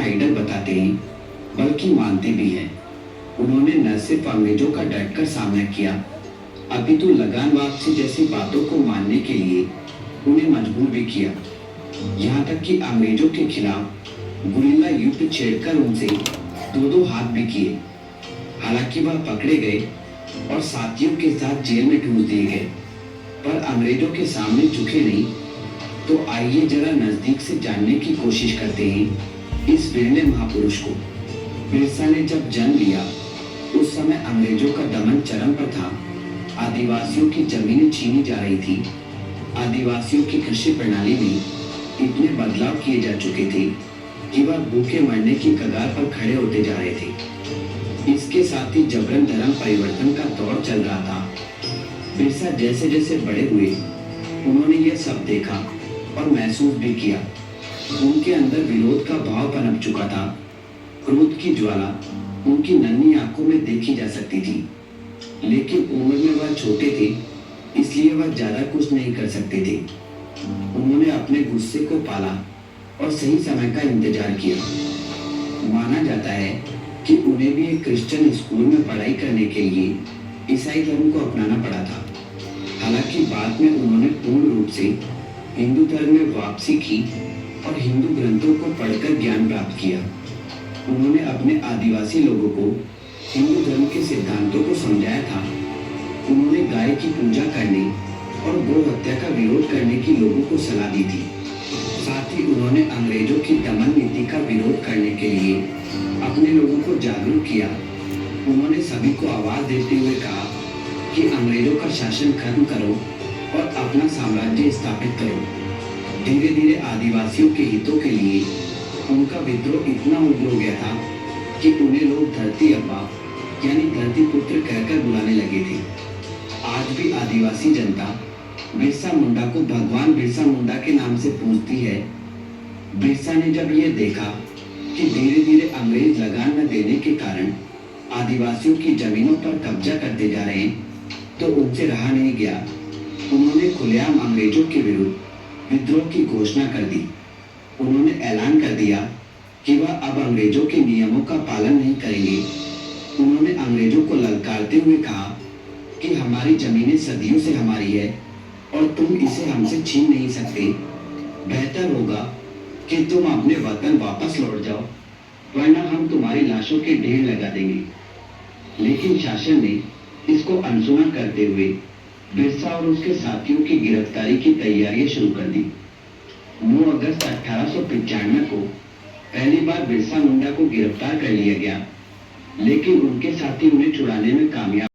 जेनोसाइडर बताते हैं, बल्कि मानते भी हैं। उन्होंने न सिर्फ अंग्रेजों का डटकर सामना किया, अपितु लगान वापसी जैसी बातों को मानने के लिए उन्हें मजबूर भी किया। यहाँ तक कि अंग्रेजों के खिलाफ गुरिल्ला युद्ध छेड़कर उनसे दो दो हाथ भी किए। हालांकि वह पकड़े गए और साथियों के साथ जेल में ठूस दिए गए, पर अंग्रेजों के सामने झुके नहीं। तो आइए जरा नजदीक से जानने की कोशिश करते हैं इस वीर महापुरुष को। बिरसा ने जब जन्म लिया उस समय अंग्रेजों का दमन चरम पर था। आदिवासियों की जमीनें छीनी जा रही थी। आदिवासियों की कृषि प्रणाली में इतने बदलाव किए जा चुके थे कि वह भूखे मरने की कगार पर खड़े होते जा रहे थे। इसके साथ ही जबरन धर्म परिवर्तन का दौर चल रहा था। बिरसा जैसे जैसे बड़े हुए उन्होंने यह सब देखा और महसूस भी किया। उनके अंदर विरोध का भाव पनप चुका था। क्रोध की ज्वाला उनकी नन्ही आंखों में देखी जा सकती थी, लेकिन उम्र में वह छोटे थे, इसलिए वह ज्यादा कुछ नहीं कर सकते थे। उन्होंने अपने गुस्से को पाला और सही समय का इंतजार किया। माना जाता है कि उन्हें भी एक क्रिश्चियन स्कूल में पढ़ाई करने के लिए ईसाई धर्म को अपनाना पड़ा था। हालांकि बाद में उन्होंने पूर्ण रूप से हिंदू धर्म में वापसी की और हिंदू ग्रंथों को पढ़कर ज्ञान प्राप्त किया। उन्होंने अपने आदिवासी लोगों को हिंदू धर्म के सिद्धांतों को समझाया था। उन्होंने गाय की पूजा करने और गौ हत्या का विरोध करने की लोगों को सलाह दी थी। साथ ही उन्होंने अंग्रेजों की दमन नीति का विरोध करने के लिए अपने लोगों को जागरूक किया। उन्होंने सभी को आवाज देते हुए कहा कि अंग्रेजों का शासन खत्म करो और अपना साम्राज्य स्थापित करो। धीरे धीरे आदिवासियों के हितों के लिए उनका विद्रोह इतना उग्र हो गया था कि उन्हें लोग धरती अब्बा यानी धरती पुत्र कहकर बुलाने लगे थे। आज भी आदिवासी जनता बिरसा मुंडा को भगवान बिरसा मुंडा के नाम से पूजती है। बिरसा ने जब यह देखा कि धीरे धीरे अंग्रेज लगान न देने के कारण आदिवासियों की जमीनों पर कब्जा करते जा रहे हैं, तो उनसे रहा नहीं गया। उन्होंने खुलेआम अंग्रेजों के विरुद्ध विद्रोह की घोषणा कर दी। उन्होंने ऐलान कर दिया कि वह अब अंग्रेजों के नियमों का पालन नहीं करेंगे। उन्होंने अंग्रेजों को ललकारते हुए कहा कि हमारी जमीनें सदियों से हमारी है और तुम इसे हमसे छीन नहीं सकते। बेहतर होगा कि तुम अपने वतन वापस लौट जाओ, वरना हम तुम्हारी लाशों के ढेर लगा देंगे। लेकिन शासन ने इसको अनसुना करते हुए बिरसा और उसके साथियों की गिरफ्तारी की तैयारियां शुरू कर दी। 9 अगस्त 1895 को पहली बार बिरसा मुंडा को गिरफ्तार कर लिया गया, लेकिन उनके साथी उन्हें छुड़ाने में कामयाब